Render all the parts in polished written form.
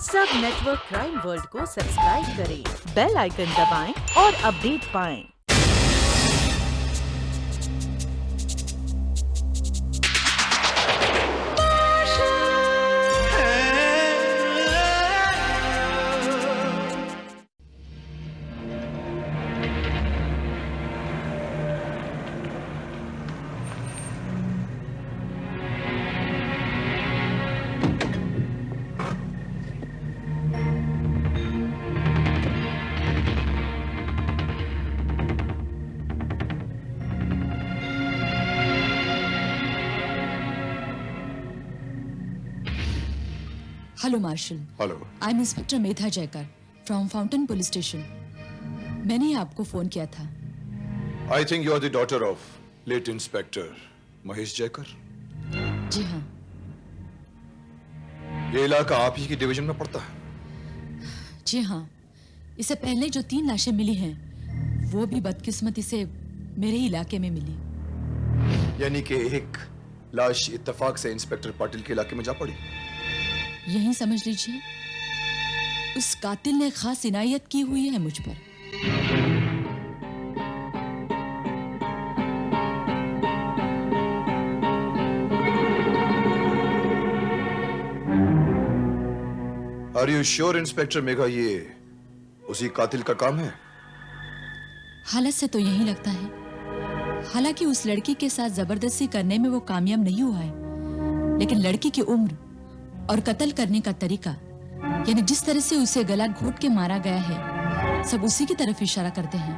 सब network crime world को subscribe करें, बेल आइकन दबाएं और अपडेट पाएं। Hello Marshal. Hello. I am inspector Medha Jaykar from Fountain police station. मैंने आपको फोन किया था। I think you are the daughter of late inspector Mahesh Jaykar. जी हाँ। ये इलाका आप ही की डिवीजन में पड़ता है? जी हाँ। इससे पहले जो 3 लाशें मिली हैं वो भी बदकिस्मती से मेरे ही इलाके में मिली। यानी कि एक लाश इत्तेफाक से इंस्पेक्टर पाटिल के इलाके में जा पड़ी। यही समझ लीजिए। उस कातिल ने खास इनायत की हुई है मुझ पर। Are you sure inspector Megha ये उसी कातिल का काम है? हालत से तो यही लगता है। हालांकि उस लड़की के साथ जबरदस्ती करने में वो कामयाब नहीं हुआ है, लेकिन लड़की की उम्र और कत्ल करने का तरीका, यानी जिस तरह से उसे गला घोट के मारा गया है, सब उसी की तरफ इशारा करते हैं।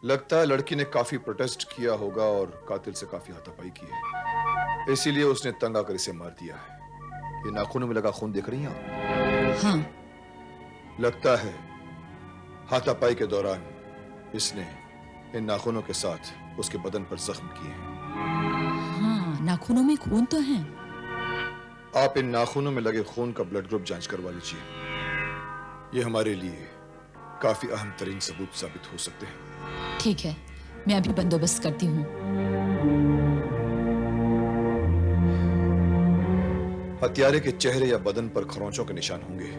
लगता है लड़की ने काफी प्रोटेस्ट किया होगा और कातिल से काफी हाथापाई की है, इसीलिए उसने तंग आकर इसे मार दिया है। ये नाखूनों में लगा खून देख रही हैं आप? हाँ। लगता है हाथापाई के दौरान इसने इन नाखूनों के साथ उसके बदन पर जख्म किए हैं। हाँ, नाखूनों में खून तो है। आप इन नाखूनों में लगे खून का ब्लड ग्रुप जांच करवा लीजिए। ये हमारे लिए काफी अहम तरीन सबूत साबित हो सकते हैं। ठीक है, मैं अभी बंदोबस्त करती हूँ। हत्यारे के चेहरे या बदन पर खरोंचों के निशान होंगे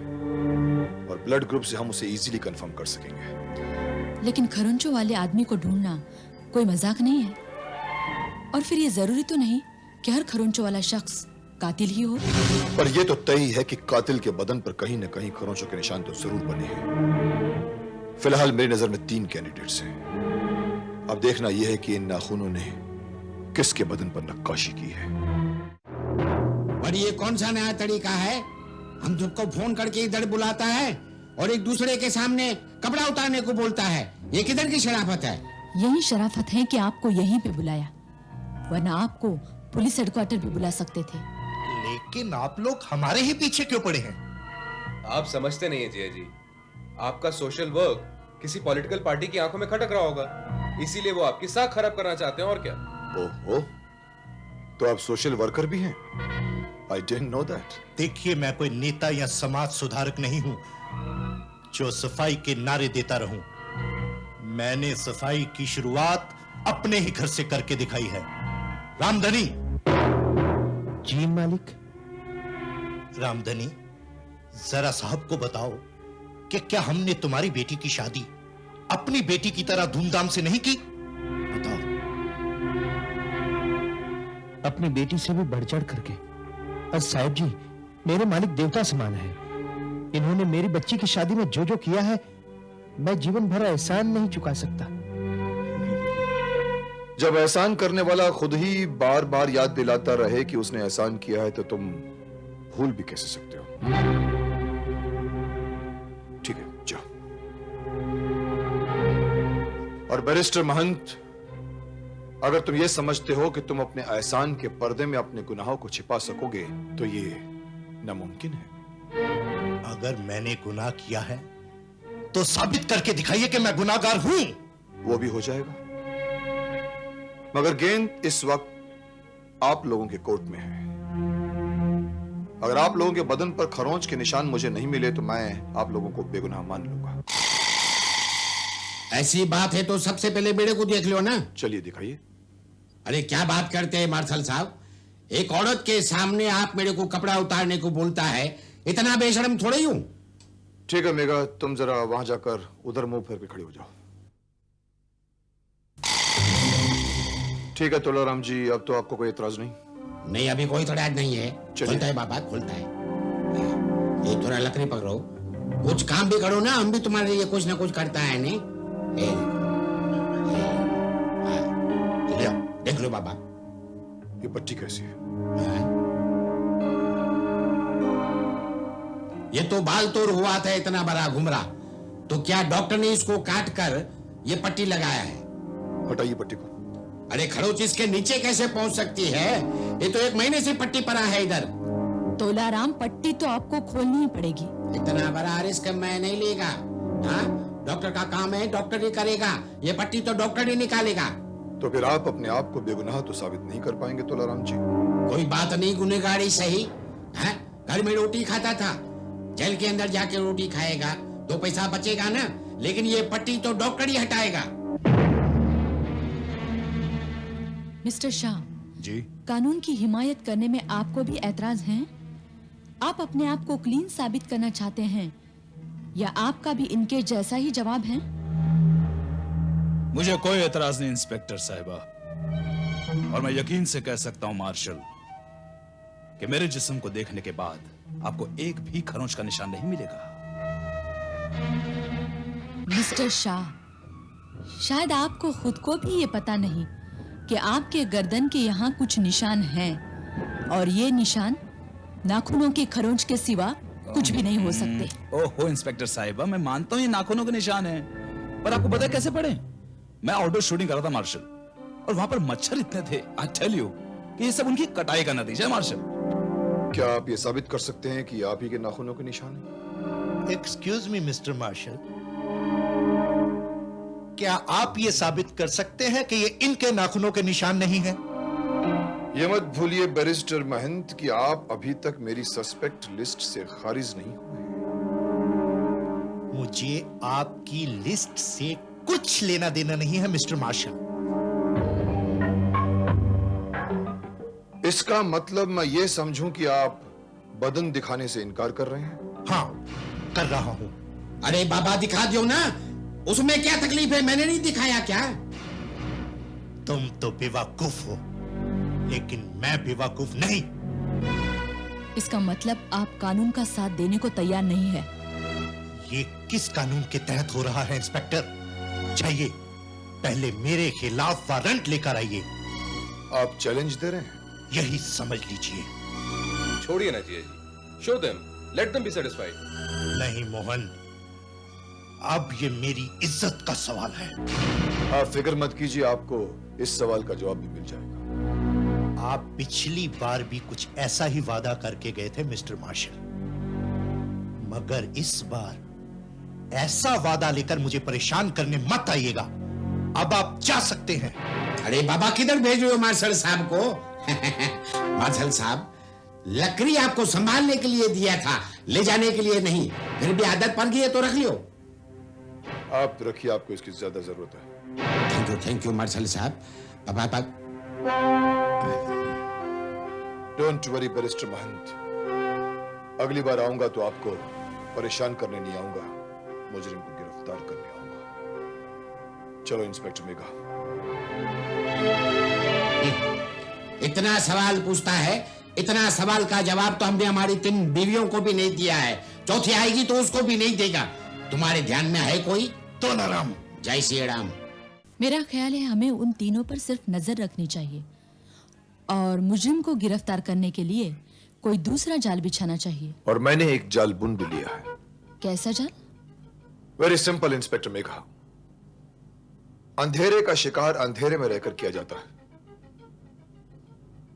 और ब्लड ग्रुप से हम उसे इजीली कंफर्म कर सकेंगे। लेकिन खरोंचों वाले आदमी को ढूंढना कोई मजाक नहीं है। और फिर ये जरूरी तो नहीं कि हर खरोंचों वाला शख्स कातिल ही हो। पर यह तो तय है कि कातिल के बदन पर कहीं न कहीं खरोंचों के निशान तो जरूर बने हैं। फिलहाल मेरी नजर में 3 कैंडिडेट्स हैं। अब देखना यह है कि इन नाखूनों ने किसके बदन पर नक्काशी की है। और ये कौन सा नया तरीका है? हम सबको फोन करके इधर बुलाता है और एक दूसरे के सामने कपड़ा उतारने को बोलता है। ये किधर की शराफत है? यही शराफत है कि आपको यहीं पे बुलाया, वरना आपको पुलिस हेडक्वार्टर भी बुला सकते थे। लेकिन आप लोग हमारे ही पीछे क्यों पड़े हैं? आप समझते नहीं है जिया जी। आपका सोशल वर्क किसी पॉलिटिकल पार्टी की आंखों में खटक रहा होगा, इसीलिए वो आपकी साख खराब करना चाहते हैं। और क्या? ओहो, तो आप सोशल वर्कर भी हैं? I didn't know that. देखिए, मैं कोई नेता या समाज सुधारक नहीं हूं जो सफाई के नारे देता रहूं। मैंने सफाई की शुरुआत अपने ही घर से करके दिखाई है। रामधनी। जी मालिक। रामधनी, जरा साहब को बताओ कि क्या हमने तुम्हारी बेटी की शादी अपनी बेटी की तरह धूमधाम से नहीं की? बताओ। अपनी बेटी से भी बढ़ चढ़ करके। और साहब जी, मेरे मालिक देवता समान है। इन्होंने मेरी बच्ची की शादी में जो जो किया है, मैं जीवन भर एहसान नहीं चुका सकता। जब एहसान करने वाला खुद ही बार बार याद दिलाता रहे कि उसने एहसान किया है, तो तुम भूल भी कैसे सकते हो? ठीक है, जाओ। और बैरिस्टर महंत, अगर तुम ये समझते हो कि तुम अपने एहसान के पर्दे में अपने गुनाहों को छिपा सकोगे, तो ये नामुमकिन है। अगर मैंने गुनाह किया है तो साबित करके दिखाइए कि मैं गुनाहगार हूं। वो भी हो जाएगा, मगर गेंद इस वक्त आप लोगों के कोर्ट में है। अगर आप लोगों के बदन पर खरोंच के निशान मुझे नहीं मिले तो मैं आप लोगों को बेगुनाह मान लूंगा। ऐसी बात है तो सबसे पहले बेड़े को देख लो ना। चलिए दिखाइए। अरे क्या बात करते हैं मार्शल साहब, एक औरत के सामने आप मेरे को कपड़ा उतारने को बोलता है, इतना बेशर्म थोड़े ही हूं। ठीक है मेघा, तुम जरा वहां जाकर उधर मुंह फेर के खड़े हो जाओ। ठीक है तुलाराम जी, अब तो आपको कोई एतराज नहीं? नहीं, अभी कोई तड़ाज नहीं है। चलिए। खुलता है बाबा, खुलता है। ये थोड़ा लकड़ी पकड़ो, कुछ काम भी करो ना, हम भी तुम्हारे लिए कुछ ना कुछ करता है नहीं। ले आओ, देख लो बाबा। ये पट्टी कैसी है? ये तो बाल तोड़ हुआ था, इतना बड़ा घुमरा, तो क्या डॉक्टर ने इसको काट कर ये पट्टी लगाया है? हटाइए पट्टी को। अरे खरोच इसके नीचे कैसे पहुंच सकती है? ये तो 1 महीने से पट्टी पड़ा है इधर। तोलाराम, पट्टी तो आपको खोलनी ही पड़ेगी। इतना बड़ा रिस्क मैं नहीं लेगा। हाँ, डॉक्टर का काम है, डॉक्टर ही करेगा। ये पट्टी तो डॉक्टर ही निकालेगा। तो फिर आप अपने आप को बेगुनाह तो साबित नहीं कर पाएंगे तुलाराम जी। कोई बात नहीं, गुनहगारी सही है। घर में रोटी खाता था, जेल के अंदर जाके रोटी खाएगा तो पैसा बचेगा ना, लेकिन ये पट्टी तो डॉक्टर ही हटाएगा। मिस्टर शाह, जी कानून की हिमायत करने में आपको भी ऐतराज हैं? आप अपने आप को क्लीन साबित करना चाहते हैं या आपका भी इनके जैसा ही जवाब है? मुझे कोई एतराज नहीं इंस्पेक्टर साहिबा, और मैं यकीन से कह सकता हूं मार्शल कि मेरे जिस्म को देखने के बाद आपको एक भी खरोंच का निशान नहीं मिलेगा। मिस्टर शाह, शायद आपको खुद को भी ये पता नहीं कि आपके गर्दन के यहाँ कुछ निशान हैं, और ये निशान नाखूनों के खरोंच के सिवा कुछ भी नहीं हो सकते। ओहो इंस्पेक्टर साहिबा, मैं मानता हूं ये नाखूनों के निशान हैं, पर आपको पता है कैसे पड़े? मैं आउटडोर शूटिंग कर रहा था मार्शल, और वहां पर मच्छर इतने थे, आई टेल यू कि ये सब उनकी कटाई का नतीजा है मार्शल। क्या आप ये साबित कर सकते हैं कि आप ही के नाखूनों के निशान हैं? एक्सक्यूज मी मिस्टर मार्शल, क्या आप ये साबित कर सकते हैं कि ये इनके नाखूनों के निशान नहीं है? ये मत भूलिए बैरिस्टर महंत कि आप अभी तक मेरी सस्पेक्ट लिस्ट से खारिज नहीं हुए। मुझे आपकी लिस्ट से कुछ लेना देना नहीं है मिस्टर मार्शल। इसका मतलब मैं ये समझूं कि आप बदन दिखाने से इनकार कर रहे हैं? हाँ, कर रहा हूं। अरे बाबा दिखा दो ना, उसमें क्या तकलीफ है? मैंने नहीं दिखाया क्या? तुम तो बेवकूफ हो, लेकिन मैं बेवकूफ नहीं। इसका मतलब आप कानून का साथ देने को तैयार नहीं है। ये किस कानून के तहत हो रहा है इंस्पेक्टर? चाहिए पहले मेरे खिलाफ वारंट लेकर आइए। आप चैलेंज दे रहे हैं? यही समझ लीजिए। छोड़िए ना Jiya ji, show them, let them be satisfied. नहीं मोहन, अब ये मेरी इज्जत का सवाल है। आप फिक्र मत कीजिए, आपको इस सवाल का जवाब भी मिल जाएगा। आप पिछली बार भी कुछ ऐसा ही वादा करके गए थे मिस्टर मार्शल, मगर इस बार ऐसा वादा लेकर मुझे परेशान करने मत आइएगा। अब आप जा सकते हैं। अरे बाबा किधर भेज रहे हो मार्शल साहब को? मार्शल साहब, लकड़ी आपको संभालने के लिए दिया था, ले जाने के लिए नहीं। फिर भी आदत पड़ गई है तो रख लियो। आप रखिए, आपको इसकी ज्यादा जरूरत है। थैंक यू मार्शल साहब। बाबा डोंट वरी बैरिस्टर महंत, अगली बार आऊंगा तो आपको परेशान करने नहीं आऊंगा, मुजरिम को गिरफ्तार करने आऊंगा। चलो इंस्पेक्टर मेघा। इतना सवाल पूछता है, इतना सवाल का जवाब तो हमने हमारी 3 बीवियों को भी नहीं दिया है, चौथी आएगी तो उसको भी नहीं देगा। तुम्हारे ध्यान में है कोई? तो नाराम। जय श्री राम। मेरा ख्याल है हमें उन तीनों पर सिर्फ नजर रखनी चाहिए और मुजरिम को गिरफ्तार करने के लिए कोई दूसरा जाल बिछाना चाहिए। और मैंने एक जाल बुन भी लिया है। कैसा जाल? वेरी सिंपल इंस्पेक्टर मेघा, अंधेरे का शिकार अंधेरे में रहकर किया जाता है।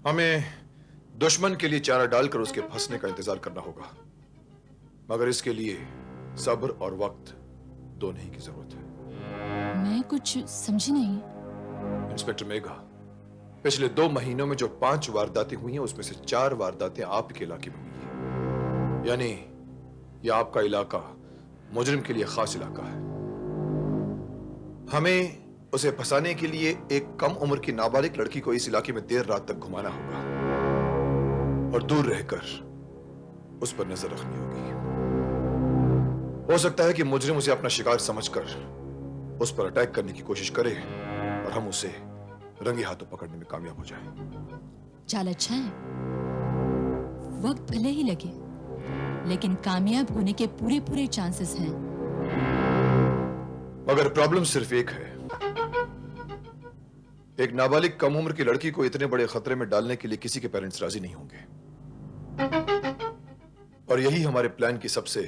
हमें दुश्मन के लिए चारा डालकर उसके फंसने का इंतजार करना होगा, मगर इसके लिए सब्र और वक्त दोनों ही की जरूरत है। मैं कुछ समझी नहीं। इंस्पेक्टर मेघा, पिछले 2 महीनों में जो 5 वारदातें हुई हैं, उसमें से 4 वारदातें आपके इलाके में हुई हैं। यानी यह आपका इलाका मुजरिम के लिए खास इलाका है। हमें उसे फंसाने के लिए एक कम उम्र की नाबालिग लड़की को इस इलाके में देर रात तक घुमाना होगा और दूर रहकर उस पर नजर रखनी होगी। हो सकता है कि मुजरिम उसे अपना शिकार समझकर उस पर अटैक करने की कोशिश करे और हम उसे रंगे हाथों पकड़ने में कामयाब हो जाए। चाल अच्छा है, वक्त भले ही लगे लेकिन कामयाब होने के पूरे पूरे चांसेस हैं। मगर प्रॉब्लम सिर्फ एक है, एक नाबालिग कम उम्र की लड़की को इतने बड़े खतरे में डालने के लिए किसी के पेरेंट्स राजी नहीं होंगे और यही हमारे प्लान की सबसे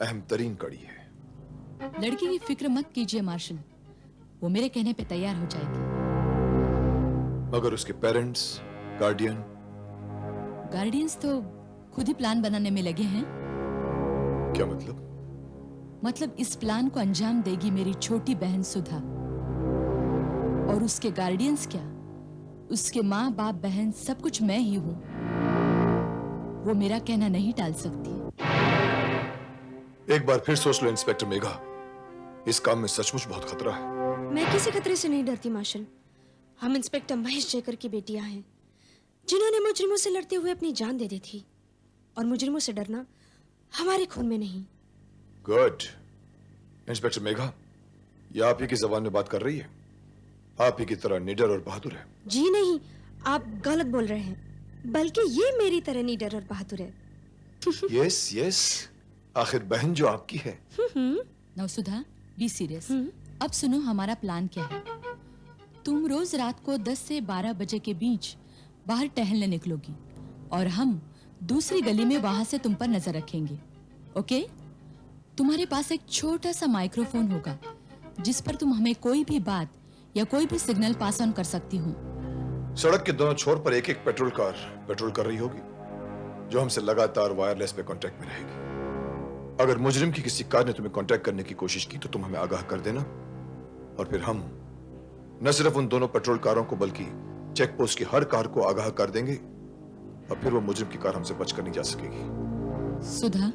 अहम तरीन कड़ी है। लड़की की फिक्र मत कीजिए मार्शल, वो मेरे कहने पे तैयार हो जाएगी। मगर उसके पेरेंट्स, गार्डियंस तो खुद ही प्लान बनाने में लगे हैं। क्या मतलब? मतलब इस प्लान को अंजाम देगी मेरी छोटी बहन सुधा, और उसके गार्डियंस क्या, उसके माँ बाप बहन सब कुछ मैं ही हूँ। वो मेरा कहना नहीं टाल सकती। एक बार फिर सोच लो इंस्पेक्टर मेघा, इस काम में सचमुच बहुत खतरा है। मैं किसी खतरे से नहीं डरती मार्शल। हम इंस्पेक्टर महेश जयकर की बेटियां हैं, जिन्होंने मुजरिमों से लड़ते हुए अपनी जान दे दी थी, और मुजरिमों से डरना हमारे खून में नहीं। गुड। इंस्पेक्टर मेघा, ये आप ही की जबान में बात कर रही है? आप ही की तरह निडर और बहादुर है? जी नहीं, आप गलत बोल रहे हैं, बल्कि ये मेरी तरह निडर और बहादुर है। यस यस, आखिर बहन जो आपकी है। Now Sudha, be serious. अब सुनो हमारा प्लान क्या है। तुम रोज रात को 10 से 12 बजे के बीच बाहर टहलने निकलोगी और हम दूसरी गली में वहां से तुम पर नजर रखेंगे। ओके? तुम्हारे पास एक छोटा सा माइक्रोफोन होगा जिस पर तुम हमें कोई भी बात या कोई भी सिग्नल पास ऑन कर सकती हो। सड़क के दोनों छोर पर एक एक पेट्रोल कार पेट्रोल कर रही होगी, जो हमसे लगातार वायरलेस पे कांटेक्ट में रहेगी। अगर मुजरिम की किसी कार ने तुम्हें कांटेक्ट करने की कोशिश की तो तुम हमें आगाह कर देना, और फिर हम न सिर्फ उन दोनों पेट्रोल कारों को बल्कि चेक पोस्ट की हर कार को आगाह कर देंगे, और फिर वो मुजरिम की कार हमसे बचकर नहीं जा सकेगी। सुधा,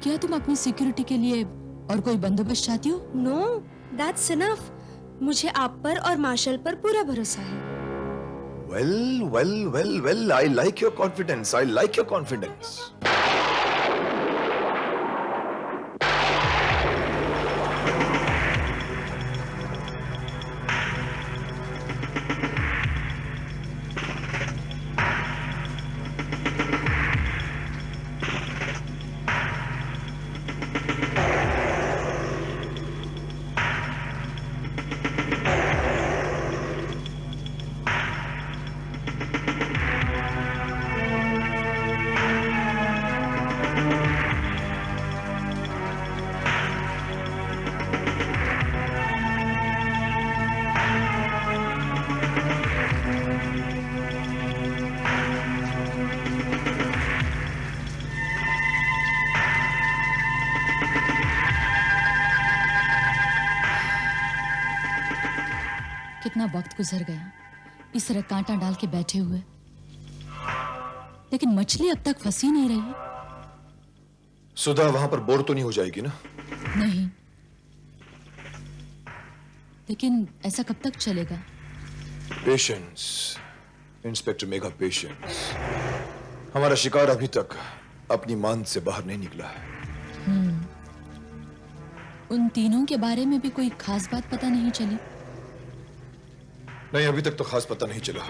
क्या तुम अपनी सिक्योरिटी के लिए और कोई बंदोबस्त चाहती हो? No, that's enough. मुझे आप पर और मार्शल पर पूरा भरोसा है। Well well well well, I like your confidence, I like your confidence. कितना वक्त गुजर गया इस तरह कांटा डाल के बैठे हुए, लेकिन मछली अब तक फंसी नहीं रही। सुधा वहां पर बोर तो नहीं हो जाएगी ना? नहीं, लेकिन ऐसा कब तक चलेगा? Patience inspector Megha, patience. हमारा शिकार अभी तक अपनी मांद से बाहर नहीं निकला है। उन तीनों के बारे में भी कोई खास बात पता नहीं चली? नहीं, अभी तक तो खास पता नहीं चला।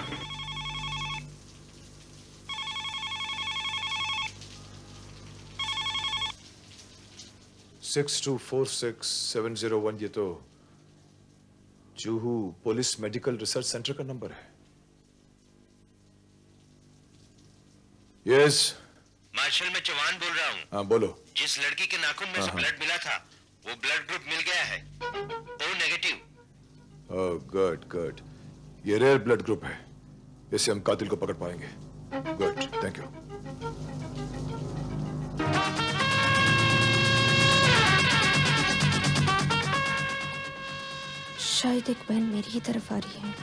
सिक्स 246-701, ये तो Juhu police medical research centre का नंबर है। यस मार्शल, मैं चौहान बोल रहा हूँ। हाँ बोलो। जिस लड़की के नाखून में से ब्लड मिला था, वो ब्लड ग्रुप मिल गया है, O negative. Oh good good, ये रेयर ब्लड ग्रुप है, इससे हम कातिल को पकड़ पाएंगे। Good, thank you. शायद एक बहन मेरी ही तरफ आ रही है।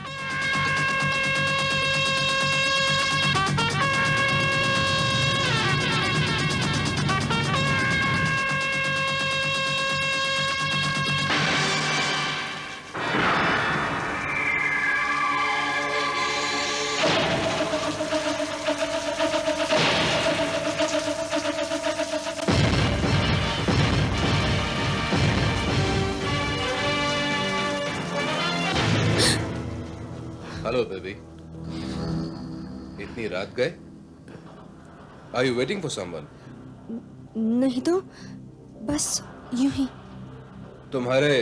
Hello baby. इतनी रात गए? Are you waiting for someone? नहीं तो बस यूं ही। तुम्हारे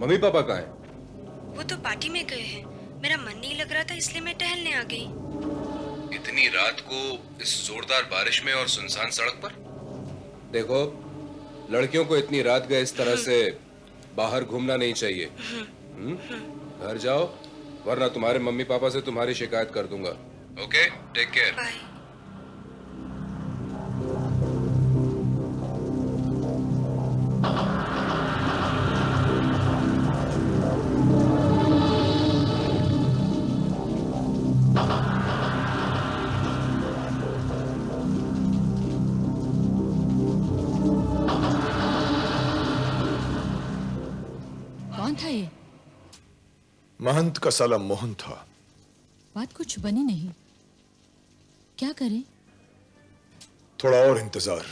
मम्मी पापा कहाँ हैं? वो तो पार्टी में गए हैं। मेरा मन नहीं लग रहा था इसलिए मैं टहलने आ गई। इतनी रात को इस जोरदार बारिश में और सुनसान सड़क पर? देखो, लड़कियों को इतनी रात गए इस तरह से बाहर घूमना नहीं चाहिए। घर जाओ, वरना तुम्हारे मम्मी पापा से तुम्हारी शिकायत कर दूंगा। Okay, take care. बाय। कौन था ये? महंत का साला मोहन था। बात कुछ बनी नहीं। क्या करें? थोड़ा और इंतजार।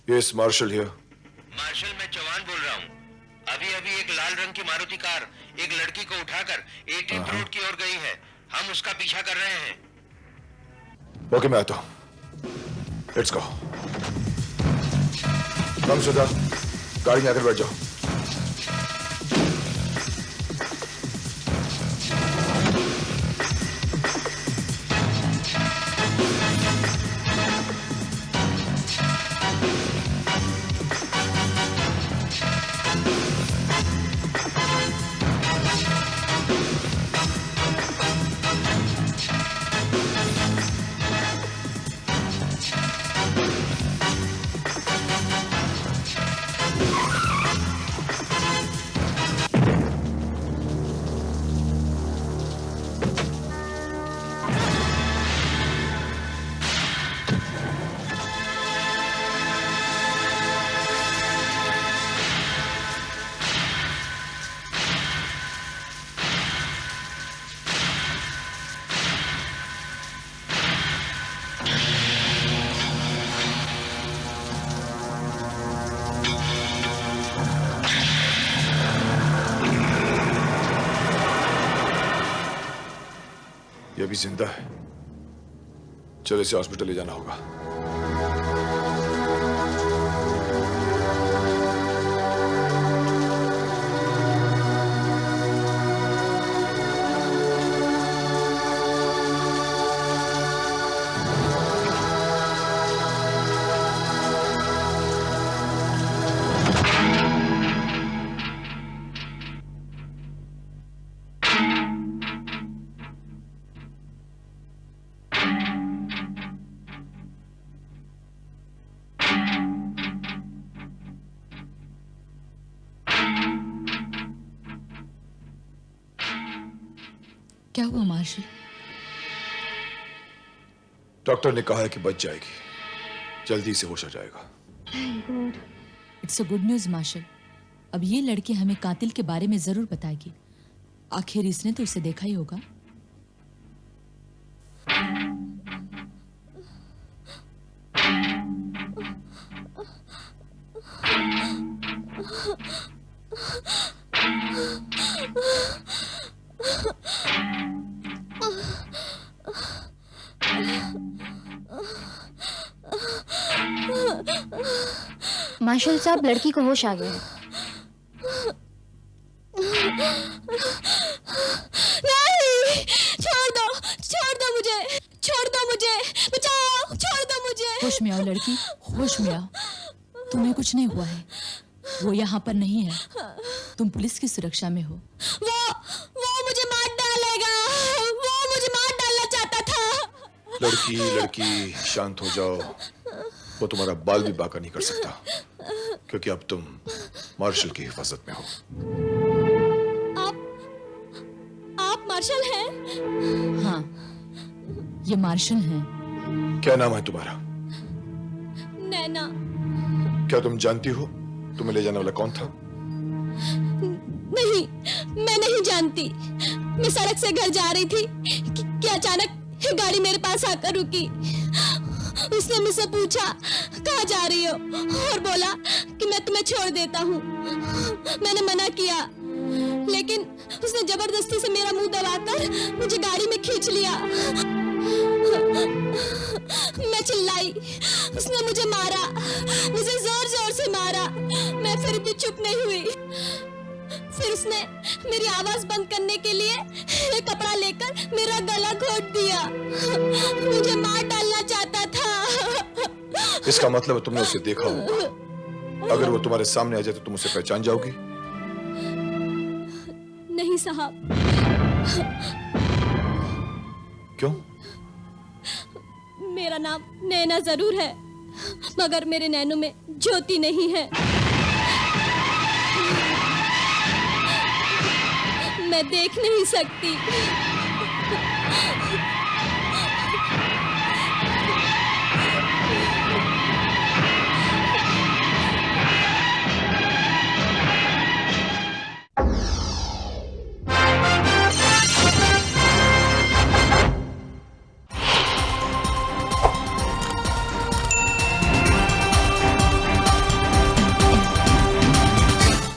Yes martial here. मार्शल, मैं चौहान बोल रहा हूँ। अभी अभी एक लाल रंग की मारुति कार एक लड़की को उठाकर 18th रोड की ओर गई है। हम उसका पीछा कर रहे हैं। ओके, मैं आता हूं। Let's go. कम सुधा, गाड़ी में आकर बैठ जाओ। ये अभी जिंदा है। चलो इसे हॉस्पिटल ले जाना होगा। क्या हुआ मार्शल? डॉक्टर ने कहा है कि बच जाएगी, जल्दी से होश आ जाएगा। It's a good news Marshal. अब ये लड़की हमें कातिल के बारे में जरूर बताएगी। आखिर इसने तो उसे देखा ही होगा। मार्शल साहब, लड़की को होश आ गया है। नहीं, छोड़ दो मुझे, बचाओ, छोड़ दो मुझे। होश में आओ लड़की, होश में आओ। तुम्हें कुछ नहीं हुआ है। वो यहाँ पर नहीं है। तुम पुलिस की सुरक्षा में हो। वो मुझे मार डालेगा। वो मुझे मार डालना चाहता था। लड़की शांत हो जाओ। वो तुम्हारा बाल भी बाका नहीं कर सकता, क्योंकि अब तुम मार्शल की हिफाजत में हो। आप मार्शल हैं? हाँ, ये मार्शल हैं। क्या नाम है तुम्हारा? नैना। क्या तुम जानती हो तुम्हें ले जाने वाला कौन था? नहीं, मैं नहीं जानती। मैं सड़क से घर जा रही थी कि अचानक गाड़ी मेरे पास आकर रुकी। उसने मुझसे पूछा कहाँ जा रही हो और बोला कि मैं तुम्हें छोड़ देता हूँ। मैंने मना किया, लेकिन उसने जबरदस्ती से मेरा मुंह दबाकर मुझे गाड़ी में खींच लिया। मैं चिल्लाई, उसने मुझे मारा, मुझे जोर जोर से मारा। मैं फिर भी चुप नहीं हुई। फिर उसने मेरी आवाज बंद करने के लिए एक कपड़ा लेकर मेरा गला घोट दिया। मुझे मार डालना चाहता था। इसका मतलब है तुमने उसे देखा होगा। अगर वो तुम्हारे सामने आ जाए तो तुम उसे पहचान जाओगी? नहीं साहब। क्यों? मेरा नाम नैना जरूर है, मगर मेरे नैनों में ज्योति नहीं है। मैं देख नहीं सकती।